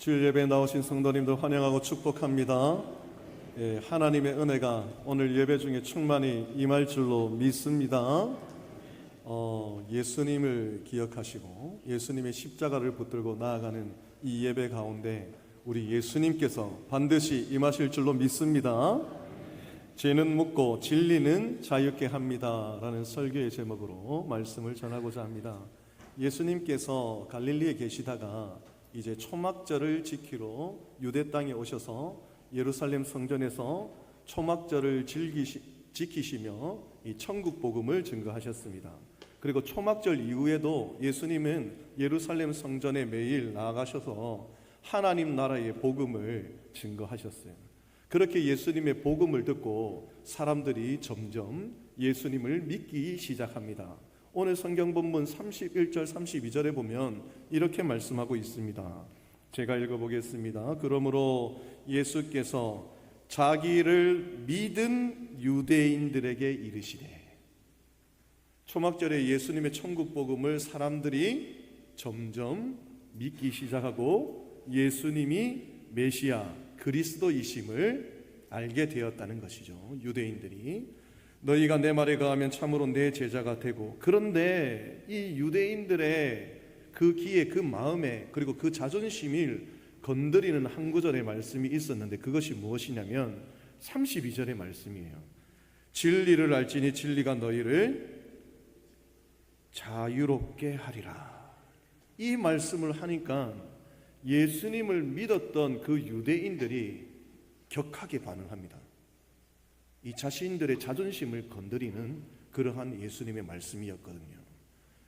주일 예배에 나오신 성도님들 환영하고 축복합니다. 하나님의 은혜가 오늘 예배 중에 충만히 임할 줄로 믿습니다. 예수님을 기억하시고 예수님의 십자가를 붙들고 나아가는 이 예배 가운데 우리 예수님께서 반드시 임하실 줄로 믿습니다. 죄는 묻고 진리는 자유케 합니다 라는 설교의 제목으로 말씀을 전하고자 합니다. 예수님께서 갈릴리에 계시다가 이제 초막절을 지키러 유대 땅에 오셔서 예루살렘 성전에서 초막절을 지키시며 이 천국 복음을 증거하셨습니다. 그리고 초막절 이후에도 예수님은 예루살렘 성전에 매일 나아가셔서 하나님 나라의 복음을 증거하셨어요. 그렇게 예수님의 복음을 듣고 사람들이 점점 예수님을 믿기 시작합니다. 오늘 성경 본문 31절 32절에 보면 이렇게 말씀하고 있습니다. 제가 읽어보겠습니다. 그러므로 예수께서 자기를 믿은 유대인들에게 이르시되, 초막절에 예수님의 천국 복음을 사람들이 점점 믿기 시작하고 예수님이 메시아 그리스도이심을 알게 되었다는 것이죠. 유대인들이 너희가 내 말에 거하면 참으로 내 제자가 되고, 그런데 이 유대인들의 그 귀에 그 마음에 그리고 그 자존심을 건드리는 한 구절의 말씀이 있었는데 그것이 무엇이냐면 32절의 말씀이에요. 진리를 알지니 진리가 너희를 자유롭게 하리라. 이 말씀을 하니까 예수님을 믿었던 그 유대인들이 격하게 반응합니다. 이 자신들의 자존심을 건드리는 그러한 예수님의 말씀이었거든요.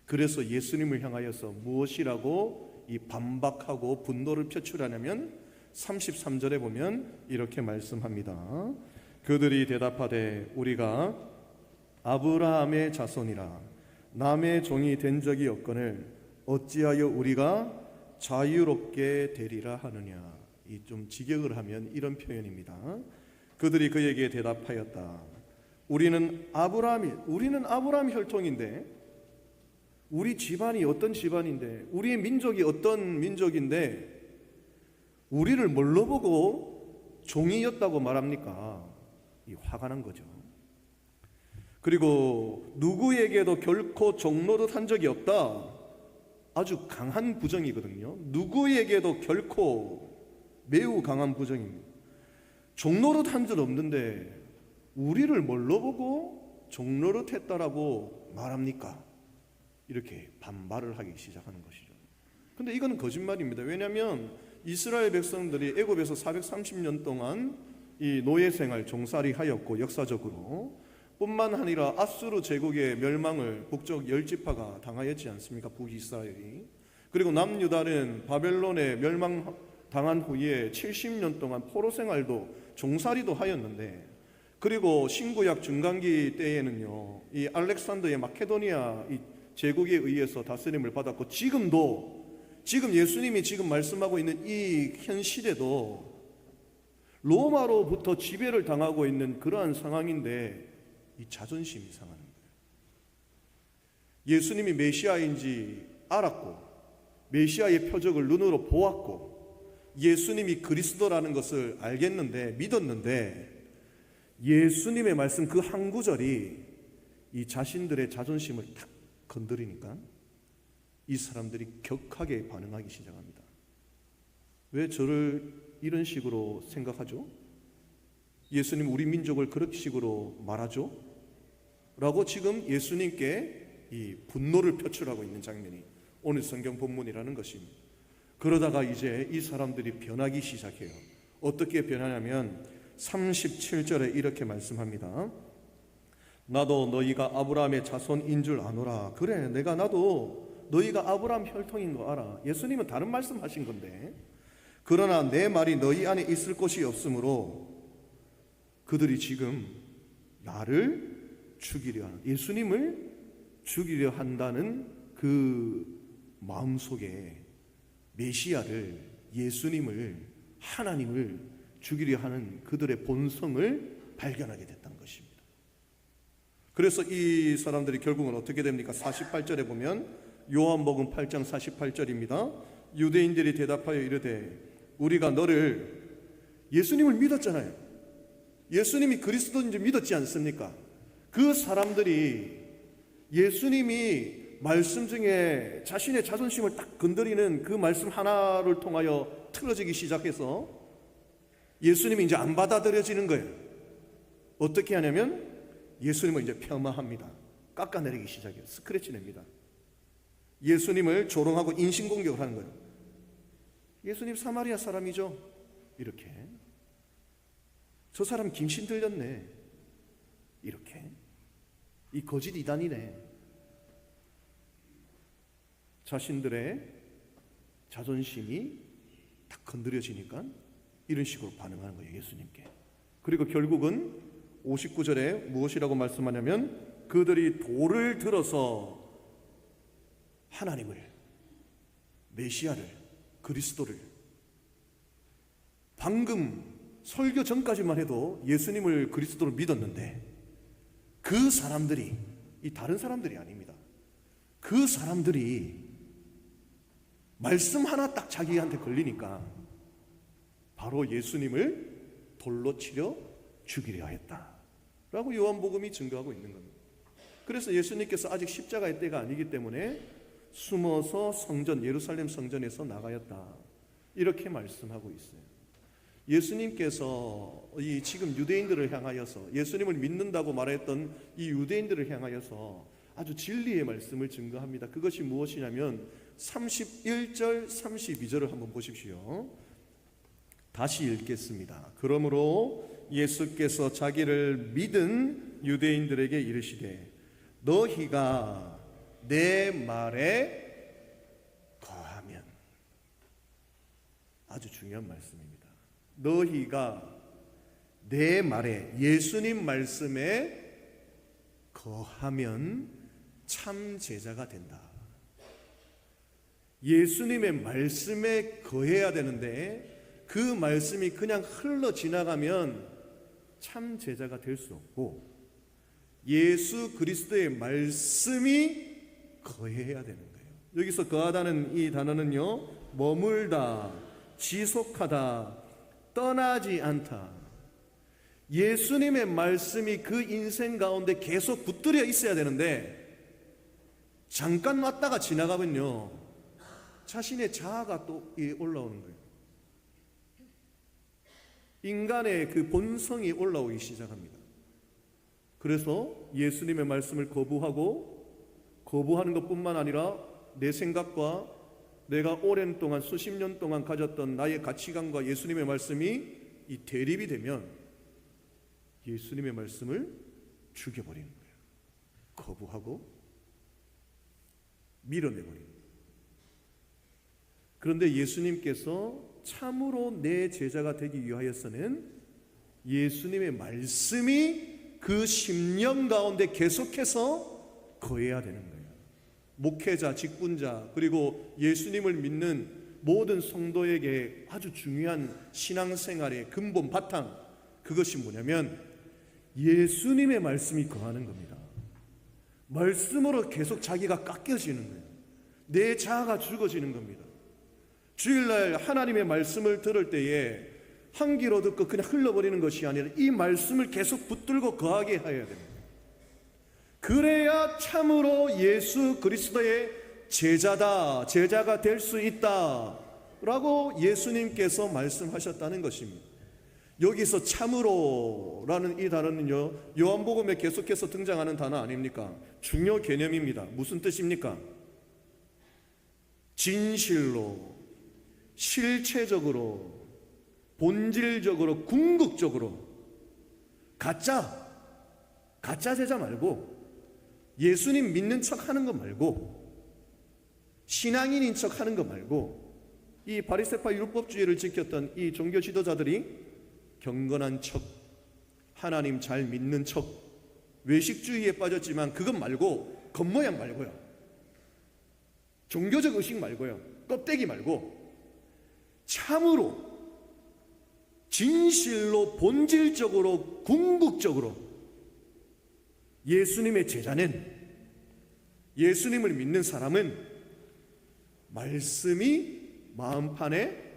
그래서 예수님을 향하여서 무엇이라고 이 반박하고 분노를 표출하냐면 33절에 보면 이렇게 말씀합니다. 그들이 대답하되 우리가 아브라함의 자손이라 남의 종이 된 적이 없거늘 어찌하여 우리가 자유롭게 되리라 하느냐. 이 좀 직역을 하면 이런 표현입니다. 그들이 그에게 대답하였다. 우리는 아브라함 혈통인데, 우리 집안이 어떤 집안인데, 우리의 민족이 어떤 민족인데 우리를 뭘로 보고 종이었다고 말합니까? 이 화가 난 거죠. 그리고 누구에게도 결코 종노릇 한 적이 없다. 아주 강한 부정이거든요. 누구에게도 결코 매우 강한 부정입니다. 종노릇 한 적 없는데 우리를 뭘로 보고 종노릇 했다라고 말합니까? 이렇게 반발을 하기 시작하는 것이죠. 근데 이건 거짓말입니다. 왜냐하면 이스라엘 백성들이 애굽에서 430년 동안 이 노예 생활 종살이 하였고, 역사적으로 뿐만 아니라 아수르 제국의 멸망을 북쪽 10지파가 당하였지 않습니까? 북이스라엘이. 그리고 남유다는 바벨론에 멸망당한 후에 70년 동안 포로 생활도 종살이도 하였는데, 그리고 신구약 중간기 때에는요 이 알렉산더의 마케도니아 이 제국에 의해서 다스림을 받았고, 지금 예수님이 지금 말씀하고 있는 이 현 시대도 로마로부터 지배를 당하고 있는 그러한 상황인데 이 자존심이 상하는 거예요. 예수님이 메시아인지 알았고 메시아의 표적을 눈으로 보았고 예수님이 그리스도라는 것을 알겠는데, 믿었는데 예수님의 말씀 그 한 구절이 이 자신들의 자존심을 탁 건드리니까 이 사람들이 격하게 반응하기 시작합니다. 왜 저를 이런 식으로 생각하죠? 예수님 우리 민족을 그런 식으로 말하죠? 라고 지금 예수님께 이 분노를 표출하고 있는 장면이 오늘 성경 본문이라는 것입니다. 그러다가 이제 이 사람들이 변하기 시작해요. 어떻게 변하냐면 37절에 이렇게 말씀합니다. 나도 너희가 아브라함의 자손인 줄 아노라. 그래, 나도 너희가 아브라함 혈통인 거 알아. 예수님은 다른 말씀 하신 건데, 그러나 내 말이 너희 안에 있을 곳이 없으므로 그들이 지금 나를 죽이려 하는, 예수님을 죽이려 한다는 그 마음속에 메시아를, 예수님을, 하나님을 죽이려 하는 그들의 본성을 발견하게 됐다는 것입니다. 그래서 이 사람들이 결국은 어떻게 됩니까? 48절에 보면 요한복음 8장 48절입니다. 유대인들이 대답하여 이르되 우리가 예수님을 믿었잖아요. 예수님이 그리스도인지 믿었지 않습니까? 그 사람들이 예수님이 말씀 중에 자신의 자존심을 딱 건드리는 그 말씀 하나를 통하여 틀어지기 시작해서 예수님이 이제 안 받아들여지는 거예요. 어떻게 하냐면 예수님을 이제 폄하합니다. 깎아내리기 시작해요. 스크래치 냅니다. 예수님을 조롱하고 인신공격을 하는 거예요. 예수님 사마리아 사람이죠? 이렇게. 저 사람 김신 들렸네. 이렇게. 이 거짓 이단이네. 자신들의 자존심이 딱 건드려지니까 이런 식으로 반응하는 거예요, 예수님께. 그리고 결국은 59절에 무엇이라고 말씀하냐면 그들이 돌을 들어서 하나님을, 메시아를, 그리스도를, 방금 설교 전까지만 해도 예수님을 그리스도로 믿었는데 그 사람들이, 이 다른 사람들이 아닙니다. 그 사람들이 말씀 하나 딱 자기한테 걸리니까 바로 예수님을 돌로 치려 죽이려 했다라고 요한복음이 증거하고 있는 겁니다. 그래서 예수님께서 아직 십자가의 때가 아니기 때문에 숨어서 성전, 예루살렘 성전에서 나가였다, 이렇게 말씀하고 있어요. 예수님께서 이 지금 유대인들을 향하여서, 예수님을 믿는다고 말했던 이 유대인들을 향하여서 아주 진리의 말씀을 증거합니다. 그것이 무엇이냐면 31절 32절을 한번 보십시오. 다시 읽겠습니다. 그러므로 예수께서 자기를 믿은 유대인들에게 이르시되 너희가 내 말에 거하면, 아주 중요한 말씀입니다. 너희가 내 말에, 예수님 말씀에 거하면 참 제자가 된다. 예수님의 말씀에 거해야 되는데 그 말씀이 그냥 흘러 지나가면 참 제자가 될 수 없고 예수 그리스도의 말씀이 거해야 되는 거예요. 여기서 거하다는 이 단어는요, 머물다, 지속하다, 떠나지 않다. 예수님의 말씀이 그 인생 가운데 계속 붙들려 있어야 되는데 잠깐 왔다가 지나가면요, 자신의 자아가 또 올라오는 거예요. 인간의 그 본성이 올라오기 시작합니다. 그래서 예수님의 말씀을 거부하는 것뿐만 아니라 내 생각과 내가 오랜 동안 수십 년 동안 가졌던 나의 가치관과 예수님의 말씀이 이 대립이 되면 예수님의 말씀을 죽여버리는 거예요. 거부하고 밀어내버리는 거예요. 그런데 예수님께서 참으로 내 제자가 되기 위하여서는 예수님의 말씀이 그 심령 가운데 계속해서 거해야 되는 거예요. 목회자, 직분자, 그리고 예수님을 믿는 모든 성도에게 아주 중요한 신앙생활의 근본 바탕, 그것이 뭐냐면 예수님의 말씀이 거하는 겁니다. 말씀으로 계속 자기가 깎여지는 거예요. 내 자아가 죽어지는 겁니다. 주일날 하나님의 말씀을 들을 때에 한 귀로 듣고 그냥 흘러버리는 것이 아니라 이 말씀을 계속 붙들고 거하게 해야 됩니다. 그래야 참으로 예수 그리스도의 제자가 될 수 있다라고 예수님께서 말씀하셨다는 것입니다. 여기서 참으로라는 이 단어는요, 요한복음에 계속해서 등장하는 단어 아닙니까? 중요 개념입니다. 무슨 뜻입니까? 진실로, 실체적으로, 본질적으로, 궁극적으로, 가짜 제자 말고, 예수님 믿는 척 하는 거 말고, 신앙인인 척 하는 거 말고, 이 바리새파 율법주의를 지켰던 이 종교 지도자들이 경건한 척, 하나님 잘 믿는 척, 외식주의에 빠졌지만 그것 말고, 겉모양 말고요, 종교적 의식 말고요, 껍데기 말고 참으로 진실로 본질적으로 궁극적으로 예수님의 제자는, 예수님을 믿는 사람은 말씀이 마음판에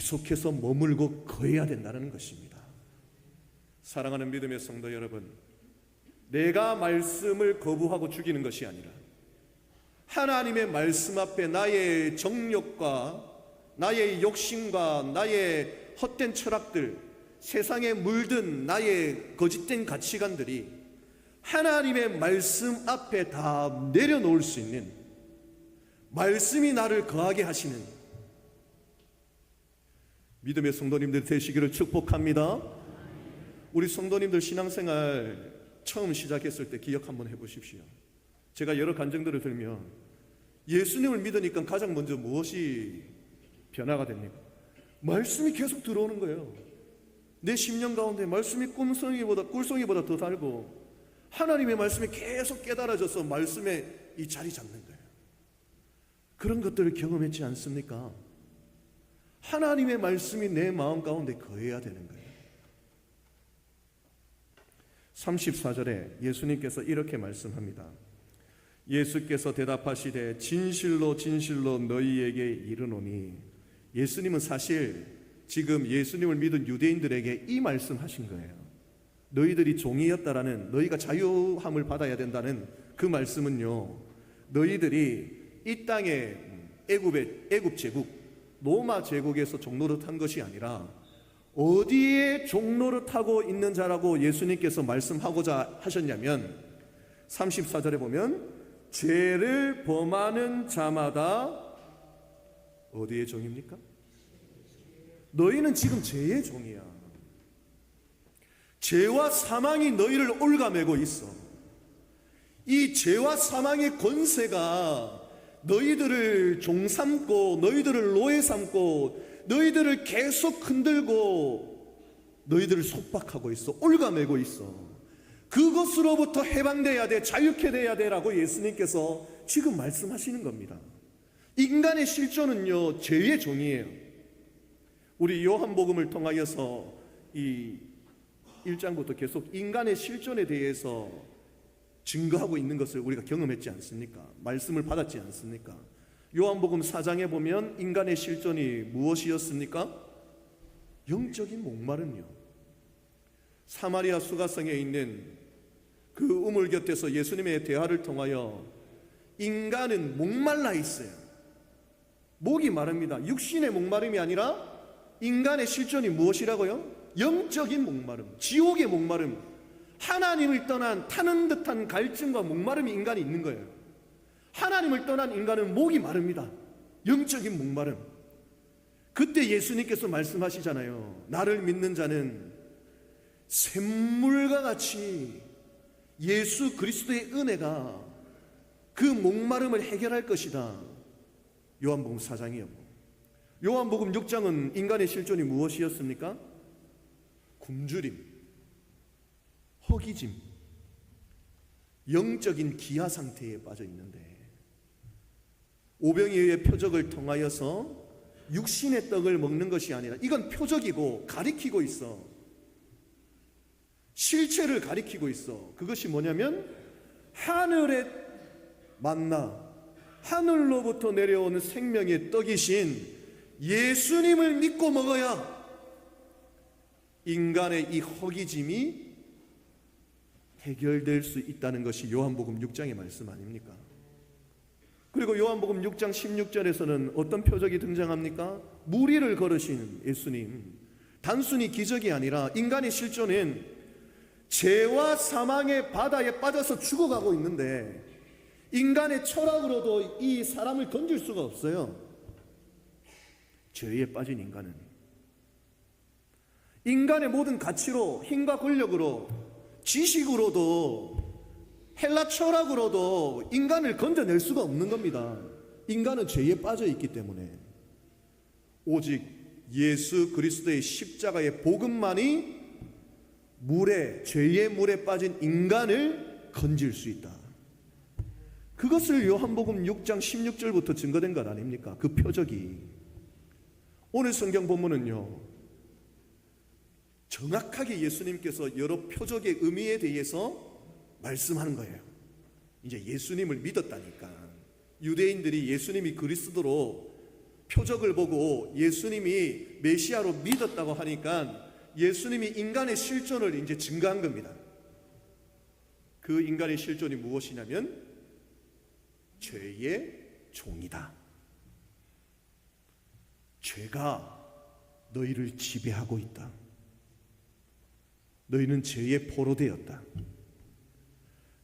계속해서 머물고 거해야 된다는 것입니다. 사랑하는 믿음의 성도 여러분, 내가 말씀을 거부하고 죽이는 것이 아니라 하나님의 말씀 앞에 나의 정욕과 나의 욕심과 나의 헛된 철학들, 세상에 물든 나의 거짓된 가치관들이 하나님의 말씀 앞에 다 내려놓을 수 있는, 말씀이 나를 거하게 하시는 믿음의 성도님들 되시기를 축복합니다. 우리 성도님들 신앙생활 처음 시작했을 때 기억 한번 해보십시오. 제가 여러 간증들을 들면 예수님을 믿으니까 가장 먼저 무엇이 변화가 됩니까? 말씀이 계속 들어오는 거예요. 내 심령 가운데 말씀이 꿀송이보다 더 달고 하나님의 말씀이 계속 깨달아져서 말씀에 이 자리 잡는 거예요. 그런 것들을 경험했지 않습니까? 하나님의 말씀이 내 마음 가운데 거해야 되는 거예요. 34절에 예수님께서 이렇게 말씀합니다. 예수께서 대답하시되 진실로 진실로 너희에게 이르노니, 예수님은 사실 지금 예수님을 믿은 유대인들에게 이 말씀하신 거예요. 너희들이 종이었다라는, 너희가 자유함을 받아야 된다는 그 말씀은요, 너희들이 이 땅에 애굽 제국, 로마 제국에서 종노릇한 것이 아니라 어디에 종노릇하고 있는 자라고 예수님께서 말씀하고자 하셨냐면 34절에 보면 죄를 범하는 자마다 어디의 종입니까? 너희는 지금 죄의 종이야. 죄와 사망이 너희를 올가매고 있어. 이 죄와 사망의 권세가 너희들을 종 삼고 너희들을 노예 삼고 너희들을 계속 흔들고 너희들을 속박하고 있어. 올가매고 있어. 그것으로부터 해방돼야 돼, 자유케 돼야 돼라고 예수님께서 지금 말씀하시는 겁니다. 인간의 실존은요, 죄의 종이에요. 우리 요한복음을 통하여서 이 1장부터 계속 인간의 실존에 대해서 증거하고 있는 것을 우리가 경험했지 않습니까? 말씀을 받았지 않습니까? 요한복음 4장에 보면 인간의 실존이 무엇이었습니까? 영적인 목마름이요. 사마리아 수가성에 있는 그 우물 곁에서 예수님의 대화를 통하여 인간은 목말라 있어요. 목이 마릅니다. 육신의 목마름이 아니라 인간의 실존이 무엇이라고요? 영적인 목마름, 지옥의 목마름, 하나님을 떠난 타는 듯한 갈증과 목마름이 인간이 있는 거예요. 하나님을 떠난 인간은 목이 마릅니다. 영적인 목마름. 그때 예수님께서 말씀하시잖아요. 나를 믿는 자는 샘물과 같이 예수 그리스도의 은혜가 그 목마름을 해결할 것이다. 요한복음 4장이요. 요한복음 6장은 인간의 실존이 무엇이었습니까? 굶주림, 허기짐, 영적인 기아 상태에 빠져 있는데 오병이어의 표적을 통하여서 육신의 떡을 먹는 것이 아니라, 이건 표적이고 가리키고 있어. 실체를 가리키고 있어. 그것이 뭐냐면 하늘의 만나, 하늘로부터 내려오는 생명의 떡이신 예수님을 믿고 먹어야 인간의 이 허기짐이 해결될 수 있다는 것이 요한복음 6장의 말씀 아닙니까? 그리고 요한복음 6장 16절에서는 어떤 표적이 등장합니까? 무리를 걸으신 예수님. 단순히 기적이 아니라 인간의 실존은 죄와 사망의 바다에 빠져서 죽어가고 있는데 인간의 철학으로도 이 사람을 건질 수가 없어요. 죄에 빠진 인간은 인간의 모든 가치로, 힘과 권력으로, 지식으로도, 헬라 철학으로도 인간을 건져낼 수가 없는 겁니다. 인간은 죄에 빠져 있기 때문에 오직 예수 그리스도의 십자가의 복음만이 죄의 물에 빠진 인간을 건질 수 있다. 그것을 요한복음 6장 16절부터 증거된 것 아닙니까? 그 표적이. 오늘 성경 본문은요, 정확하게 예수님께서 여러 표적의 의미에 대해서 말씀하는 거예요. 이제 예수님을 믿었다니까, 유대인들이 예수님이 그리스도로 표적을 보고 예수님이 메시아로 믿었다고 하니까 예수님이 인간의 실존을 이제 증거한 겁니다. 그 인간의 실존이 무엇이냐면 죄의 종이다. 죄가 너희를 지배하고 있다. 너희는 죄의 포로되었다.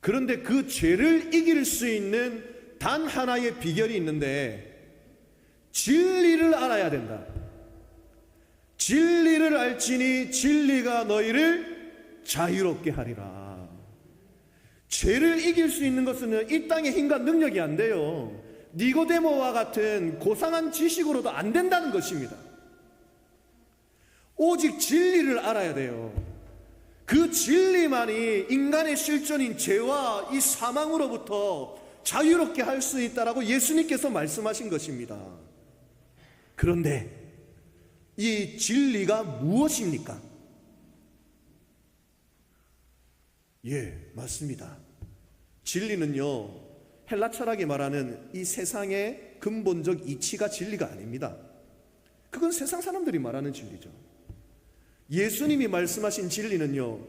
그런데 그 죄를 이길 수 있는 단 하나의 비결이 있는데 진리를 알아야 된다. 진리를 알지니 진리가 너희를 자유롭게 하리라. 죄를 이길 수 있는 것은 이 땅의 힘과 능력이 안 돼요. 니고데모와 같은 고상한 지식으로도 안 된다는 것입니다. 오직 진리를 알아야 돼요. 그 진리만이 인간의 실존인 죄와 이 사망으로부터 자유롭게 할 수 있다라고 예수님께서 말씀하신 것입니다. 그런데 이 진리가 무엇입니까? 예, 맞습니다. 진리는요, 헬라 철학이 말하는 이 세상의 근본적 이치가 진리가 아닙니다. 그건 세상 사람들이 말하는 진리죠. 예수님이 말씀하신 진리는요,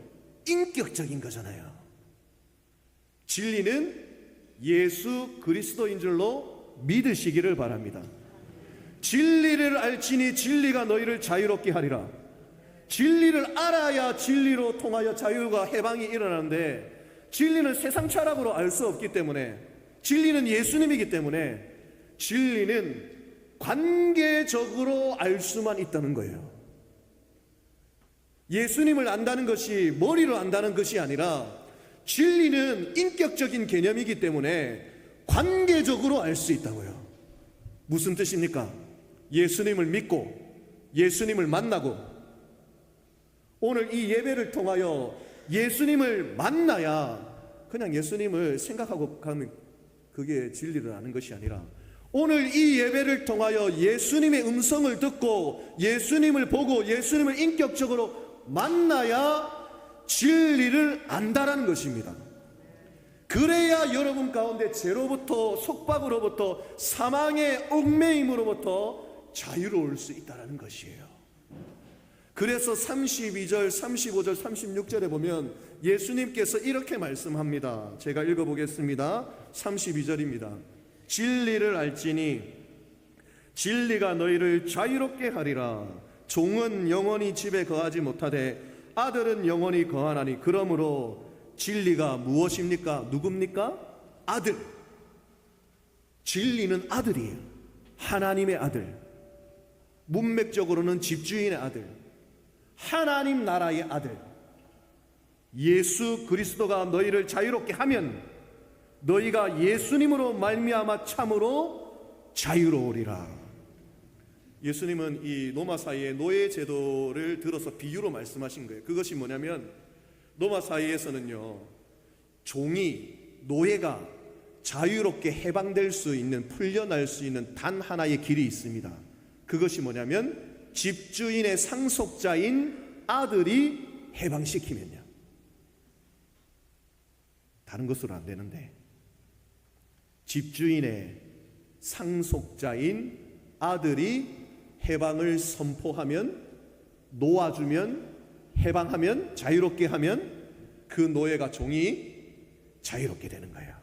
인격적인 거잖아요. 진리는 예수 그리스도인 줄로 믿으시기를 바랍니다. 진리를 알지니 진리가 너희를 자유롭게 하리라. 진리를 알아야 진리로 통하여 자유가 해방이 일어나는데, 진리는 세상 철학으로 알 수 없기 때문에, 진리는 예수님이기 때문에 진리는 관계적으로 알 수만 있다는 거예요. 예수님을 안다는 것이 머리로 안다는 것이 아니라 진리는 인격적인 개념이기 때문에 관계적으로 알 수 있다고요. 무슨 뜻입니까? 예수님을 믿고 예수님을 만나고, 오늘 이 예배를 통하여 예수님을 만나야 그냥 예수님을 생각하고 가면 그게 진리를 아는 것이 아니라, 오늘 이 예배를 통하여 예수님의 음성을 듣고 예수님을 보고 예수님을 인격적으로 만나야 진리를 안다라는 것입니다. 그래야 여러분 가운데 죄로부터, 속박으로부터, 사망의 얽매임으로부터 자유로울 수 있다는 것이에요. 그래서 32절, 35절, 36절에 보면 예수님께서 이렇게 말씀합니다. 제가 읽어보겠습니다. 32절입니다. 진리를 알지니 진리가 너희를 자유롭게 하리라. 종은 영원히 집에 거하지 못하되 아들은 영원히 거하나니. 그러므로 진리가 무엇입니까? 누굽니까? 아들. 진리는 아들이에요. 하나님의 아들. 문맥적으로는 집주인의 아들, 하나님 나라의 아들. 예수 그리스도가 너희를 자유롭게 하면 너희가 예수님으로 말미암아 참으로 자유로우리라. 예수님은 이 로마 사회의 노예 제도를 들어서 비유로 말씀하신 거예요. 그것이 뭐냐면, 로마 사회에서는요, 종이, 노예가 자유롭게 해방될 수 있는, 풀려날 수 있는 단 하나의 길이 있습니다. 그것이 뭐냐면 집주인의 상속자인 아들이 해방시키면요. 다른 것으로 안 되는데, 집주인의 상속자인 아들이 해방을 선포하면, 놓아주면, 해방하면, 자유롭게 하면 그 노예가, 종이 자유롭게 되는 거예요.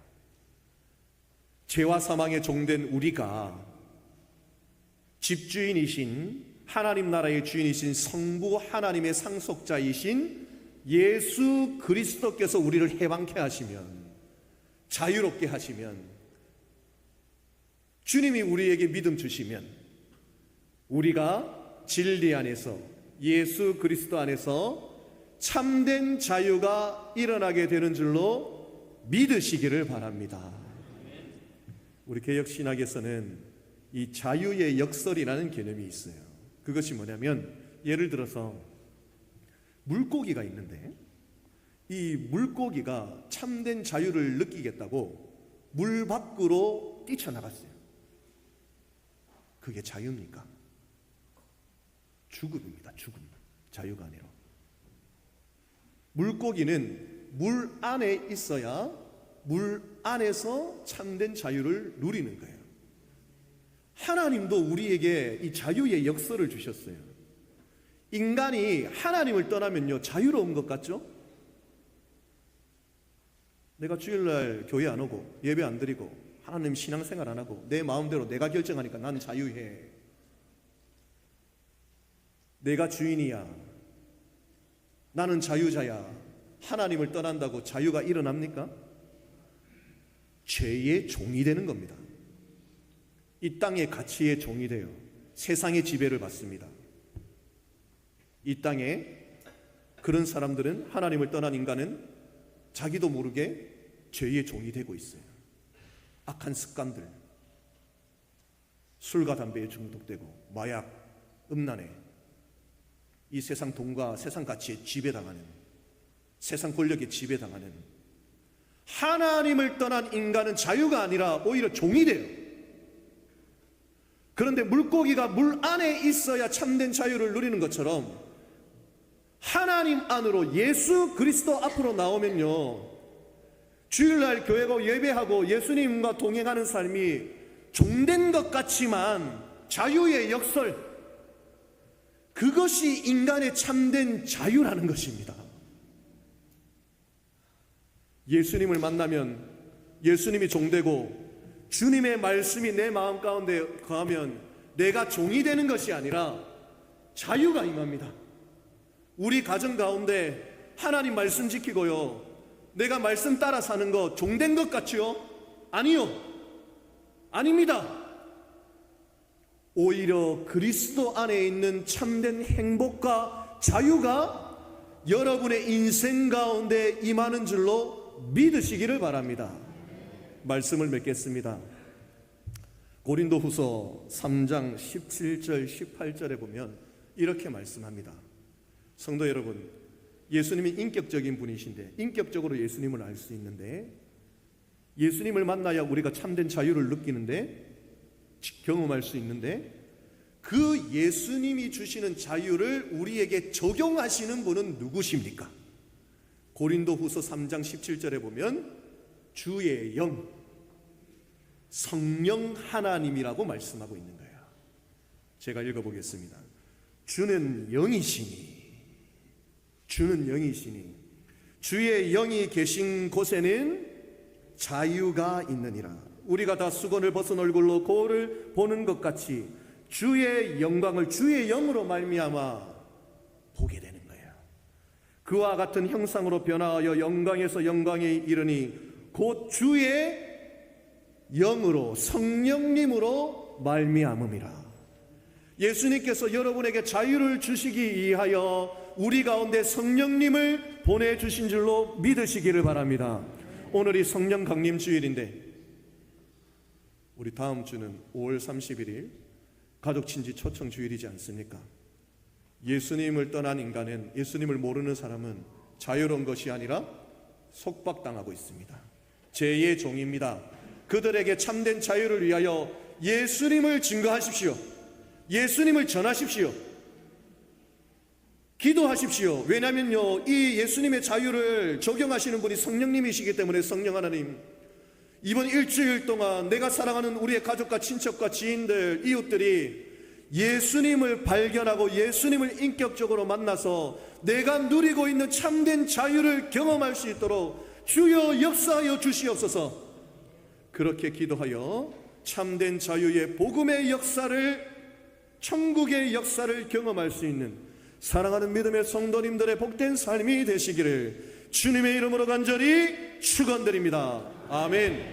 죄와 사망의 종된 우리가 집주인이신, 하나님 나라의 주인이신 성부 하나님의 상속자이신 예수 그리스도께서 우리를 해방케 하시면, 자유롭게 하시면, 주님이 우리에게 믿음 주시면 우리가 진리 안에서, 예수 그리스도 안에서 참된 자유가 일어나게 되는 줄로 믿으시기를 바랍니다. 우리 개혁신학에서는 이 자유의 역설이라는 개념이 있어요. 그것이 뭐냐면, 예를 들어서 물고기가 있는데, 이 물고기가 참된 자유를 느끼겠다고 물 밖으로 뛰쳐나갔어요. 그게 자유입니까? 죽음입니다. 죽음. 자유가 아니라. 물고기는 물 안에 있어야 물 안에서 참된 자유를 누리는 거예요. 하나님도 우리에게 이 자유의 역사를 주셨어요. 인간이 하나님을 떠나면요, 자유로운 것 같죠? 내가 주일날 교회 안 오고 예배 안 드리고 하나님 신앙생활 안 하고 내 마음대로 내가 결정하니까 난 자유해. 내가 주인이야. 나는 자유자야. 하나님을 떠난다고 자유가 일어납니까? 죄의 종이 되는 겁니다. 이 땅의 가치의 종이 돼요. 세상의 지배를 받습니다. 이 땅에 그런 사람들은, 하나님을 떠난 인간은 자기도 모르게 죄의 종이 되고 있어요. 악한 습관들, 술과 담배에 중독되고 마약, 음란에, 이 세상 돈과 세상 가치에 지배당하는, 세상 권력에 지배당하는, 하나님을 떠난 인간은 자유가 아니라 오히려 종이 돼요. 그런데 물고기가 물 안에 있어야 참된 자유를 누리는 것처럼 하나님 안으로, 예수 그리스도 앞으로 나오면요, 주일날 교회 가고 예배하고 예수님과 동행하는 삶이 종된 것 같지만 자유의 역설, 그것이 인간의 참된 자유라는 것입니다. 예수님을 만나면 예수님이 종되고 주님의 말씀이 내 마음 가운데 거하면 내가 종이 되는 것이 아니라 자유가 임합니다. 우리 가정 가운데 하나님 말씀 지키고요, 내가 말씀 따라 사는 것 종된 것 같지요? 아니요, 아닙니다. 오히려 그리스도 안에 있는 참된 행복과 자유가 여러분의 인생 가운데 임하는 줄로 믿으시기를 바랍니다. 말씀을 맺겠습니다. 고린도후서 3장 17절 18절에 보면 이렇게 말씀합니다. 성도 여러분, 예수님이 인격적인 분이신데, 인격적으로 예수님을 알 수 있는데, 예수님을 만나야 우리가 참된 자유를 느끼는데, 경험할 수 있는데, 그 예수님이 주시는 자유를 우리에게 적용하시는 분은 누구십니까? 고린도후서 3장 17절에 보면 주의 영, 성령 하나님이라고 말씀하고 있는 거예요. 제가 읽어보겠습니다. 주는 영이시니, 주는 영이시니 주의 영이 계신 곳에는 자유가 있느니라. 우리가 다 수건을 벗은 얼굴로 거울을 보는 것 같이 주의 영광을 주의 영으로 말미암아 보게 되는 거예요. 그와 같은 형상으로 변화하여 영광에서 영광에 이르니 곧 주의 영으로, 성령님으로 말미암음이라. 예수님께서 여러분에게 자유를 주시기 위하여 우리 가운데 성령님을 보내주신 줄로 믿으시기를 바랍니다. 오늘이 성령 강림 주일인데, 우리 다음 주는 5월 31일 가족 친지 초청 주일이지 않습니까? 예수님을 떠난 인간은, 예수님을 모르는 사람은 자유로운 것이 아니라 속박당하고 있습니다. 죄의 종입니다. 그들에게 참된 자유를 위하여 예수님을 증거하십시오. 예수님을 전하십시오. 기도하십시오. 왜냐면요, 이 예수님의 자유를 적용하시는 분이 성령님이시기 때문에, 성령 하나님, 이번 일주일 동안 내가 사랑하는 우리의 가족과 친척과 지인들, 이웃들이 예수님을 발견하고 예수님을 인격적으로 만나서 내가 누리고 있는 참된 자유를 경험할 수 있도록 주여 역사하여 주시옵소서. 그렇게 기도하여 참된 자유의 복음의 역사를, 천국의 역사를 경험할 수 있는 사랑하는 믿음의 성도님들의 복된 삶이 되시기를 주님의 이름으로 간절히 축원드립니다. 아멘.